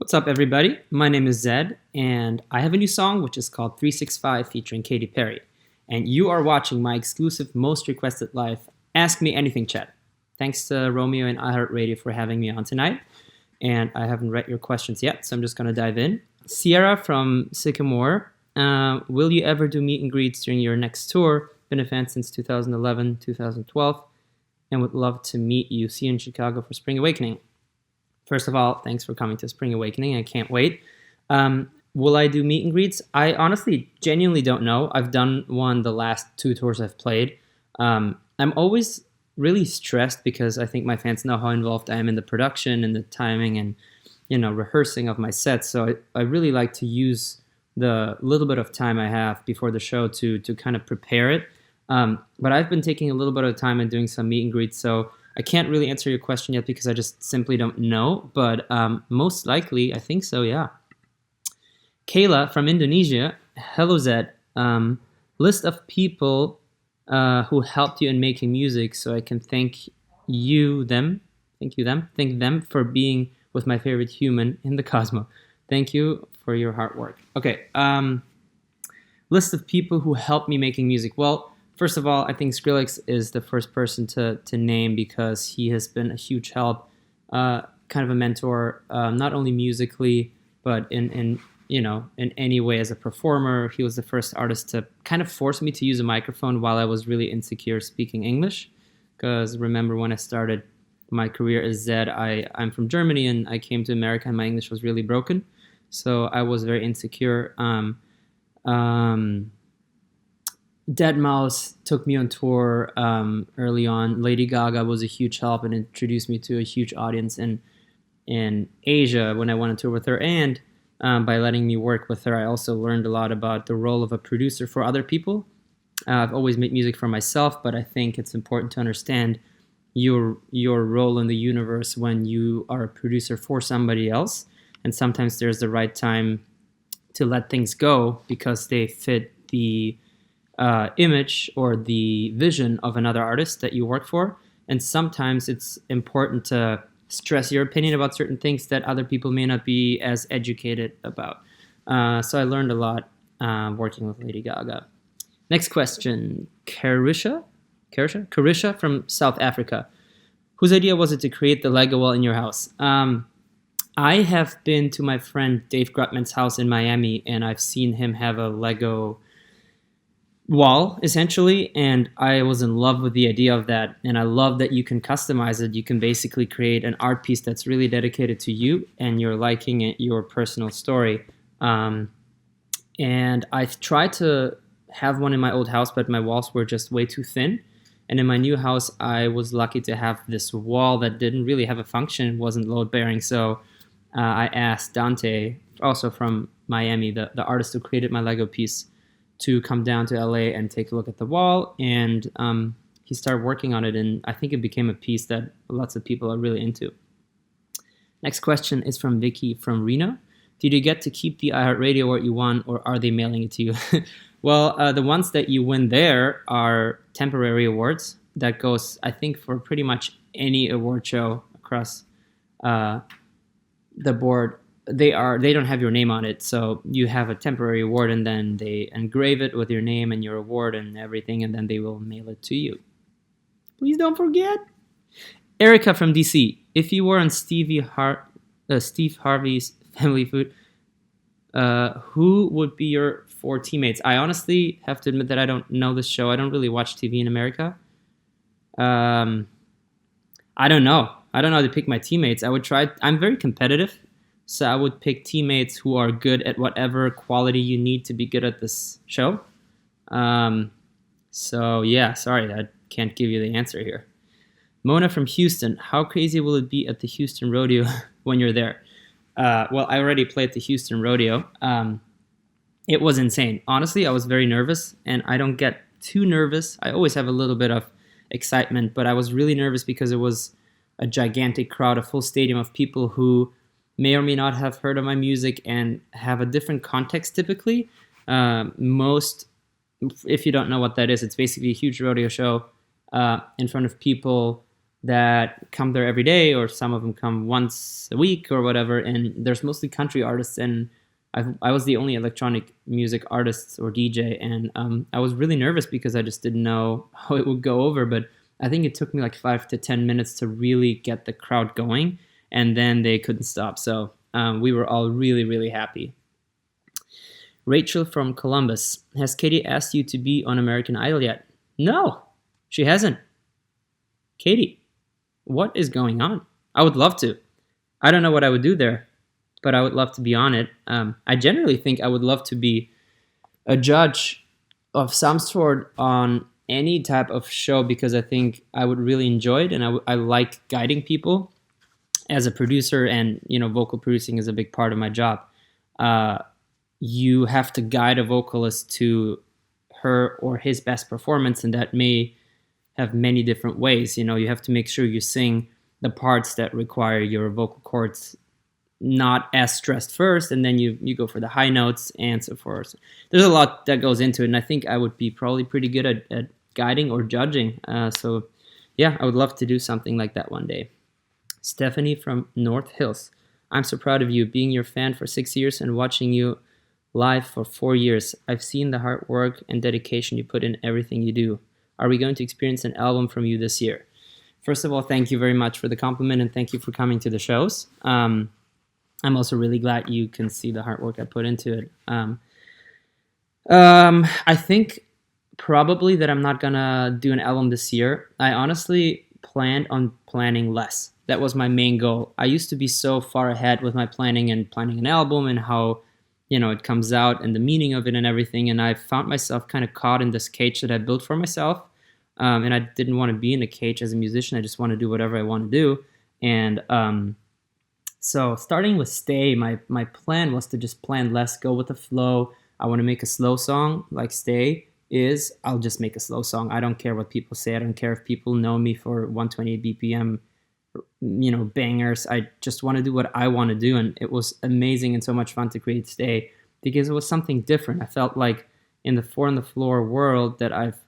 What's up, everybody? My name is Zedd, and I have a new song which is called 365 featuring Katy Perry. And you are watching my exclusive, most requested live Ask Me Anything chat. Thanks to Romeo and iHeart for having me on tonight. And I haven't read your questions yet, so I'm just going to dive in. Sierra from Sycamore, will you ever do meet and greets during your next tour? Been a fan since 2011, 2012, and would love to meet you. See you in Chicago for Spring Awakening. First of all, thanks for coming to Spring Awakening. I can't wait. Will I do meet and greets? I honestly, genuinely don't know. I've done one the last two tours I've played. I'm always really stressed because I think my fans know how involved I am in the production and the timing and, rehearsing of my sets. So I really like to use the little bit of time I have before the show to kind of prepare it. But I've been taking a little bit of time and doing some meet and greets. So I can't really answer your question yet because I just simply don't know, but most likely, I think so, yeah. Kayla from Indonesia, hello Zedd. List of people who helped you in making music so I can thank them for being with my favorite human in the cosmos. Thank you for your hard work. Okay, list of people who helped me making music. Well, first of all, I think Skrillex is the first person to name because he has been a huge help, kind of a mentor, not only musically, but in any way as a performer. He was the first artist to kind of force me to use a microphone while I was really insecure speaking English. Because remember when I started my career as Zedd, I'm from Germany and I came to America and my English was really broken. So I was very insecure. Deadmau5 took me on tour early on. Lady Gaga was a huge help and introduced me to a huge audience in Asia when I went on tour with her. And by letting me work with her, I also learned a lot about the role of a producer for other people. I've always made music for myself, but I think it's important to understand your role in the universe when you are a producer for somebody else. And sometimes there's the right time to let things go because they fit the image or the vision of another artist that you work for. And sometimes it's important to stress your opinion about certain things that other people may not be as educated about. So I learned a lot working with Lady Gaga. Next question, Carisha from South Africa. Whose idea was it to create the Lego wall in your house? I have been to my friend Dave Grutman's house in Miami, and I've seen him have a Lego wall, essentially, and I was in love with the idea of that, and I love that you can customize it. You can basically create an art piece that's really dedicated to you, and you're liking it, your personal story. And I've tried to have one in my old house, but my walls were just way too thin. And in my new house, I was lucky to have this wall that didn't really have a function, wasn't load-bearing, so I asked Dante, also from Miami, the artist who created my Lego piece, to come down to LA and take a look at the wall, and he started working on it, and I think it became a piece that lots of people are really into. Next question is from Vicky from Reno. Did you get to keep the iHeartRadio award you won, or are they mailing it to you? Well, the ones that you win there are temporary awards. That goes, I think, for pretty much any award show across the board. They don't have your name on it, so you have a temporary award, and then they engrave it with your name and your award and everything, and then they will mail it to you. Please don't forget. Erica from DC. If you were on Steve Harvey's Family Food, who would be your 4 teammates? I honestly have to admit that I don't know this show. I don't really watch TV in America. I don't know. I don't know how to pick my teammates. I would try. I'm very competitive. So I would pick teammates who are good at whatever quality you need to be good at this show. So yeah, sorry, I can't give you the answer here. Mona from Houston. How crazy will it be at the Houston Rodeo when you're there? Well, I already played the Houston Rodeo. It was insane. Honestly, I was very nervous, and I don't get too nervous. I always have a little bit of excitement, but I was really nervous because it was a gigantic crowd, a full stadium of people who may or may not have heard of my music and have a different context typically. If you don't know what that is, it's basically a huge rodeo show in front of people that come there every day, or some of them come once a week or whatever. And there's mostly country artists, and I was the only electronic music artist or DJ, and I was really nervous because I just didn't know how it would go over. But I think it took me like 5 to 10 minutes to really get the crowd going, and then they couldn't stop. So we were all really, really happy. Rachel from Columbus: has Katy asked you to be on American Idol yet? No, she hasn't. Katy, what is going on? I would love to. I don't know what I would do there, but I would love to be on it. I generally think I would love to be a judge of some sort on any type of show, because I think I would really enjoy it, and I like guiding people as a producer, and vocal producing is a big part of my job. You have to guide a vocalist to her or his best performance, and that may have many different ways. You have to make sure you sing the parts that require your vocal cords not as stressed first, and then you go for the high notes and so forth. There's a lot that goes into it, and I think I would be probably pretty good at guiding or judging. So yeah, I would love to do something like that one day. Stephanie from North Hills: I'm so proud of you, being your fan for 6 years and watching you live for 4 years. I've seen the hard work and dedication you put in everything you do. Are we going to experience an album from you this year? First of all, thank you very much for the compliment, and thank you for coming to the shows. I'm also really glad you can see the hard work I put into it. I think probably that I'm not gonna do an album this year. I honestly planned on planning less. That was my main goal. I used to be so far ahead with my planning and planning an album and how it comes out and the meaning of it and everything. And I found myself kind of caught in this cage that I built for myself. And I didn't want to be in a cage as a musician. I just want to do whatever I want to do. And so starting with Stay, my plan was to just plan less, go with the flow. I want to make a slow song like Stay is. I'll just make a slow song. I don't care what people say. I don't care if people know me for 128 BPM bangers. I just want to do what I want to do, and it was amazing and so much fun to create Stay because it was something different. I felt like in the 4 on the Floor world that I've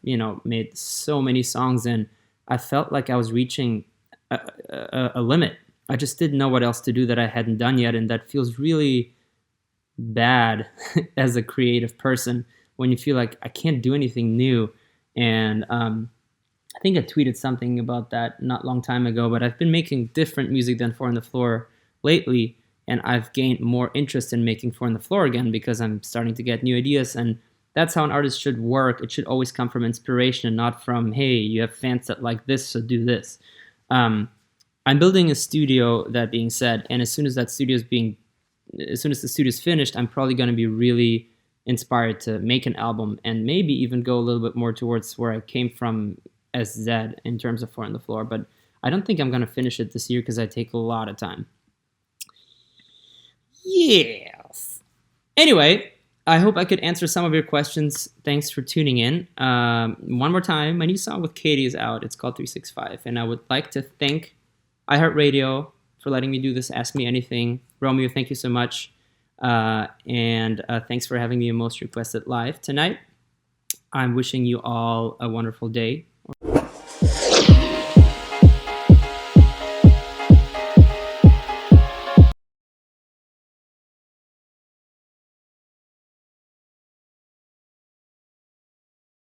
made so many songs in, I felt like I was reaching a limit. I just didn't know what else to do that I hadn't done yet, and that feels really bad as a creative person when you feel like I can't do anything new. And I think I tweeted something about that not long time ago, but I've been making different music than 4 on the Floor lately, and I've gained more interest in making 4 on the Floor again because I'm starting to get new ideas, and that's how an artist should work. It should always come from inspiration and not from, hey, you have fans that like this, so do this. I'm building a studio, that being said, and as soon as the studio's finished, I'm probably going to be really inspired to make an album and maybe even go a little bit more towards where I came from as Zedd in terms of 4 on the Floor. But I don't think I'm going to finish it this year because I take a lot of time. Yes. Anyway, I hope I could answer some of your questions. Thanks for tuning in. One more time, my new song with Katy is out. It's called 365. And I would like to thank iHeartRadio for letting me do this Ask Me Anything. Romeo, thank you so much. And thanks for having me in Most Requested Live tonight. I'm wishing you all a wonderful day.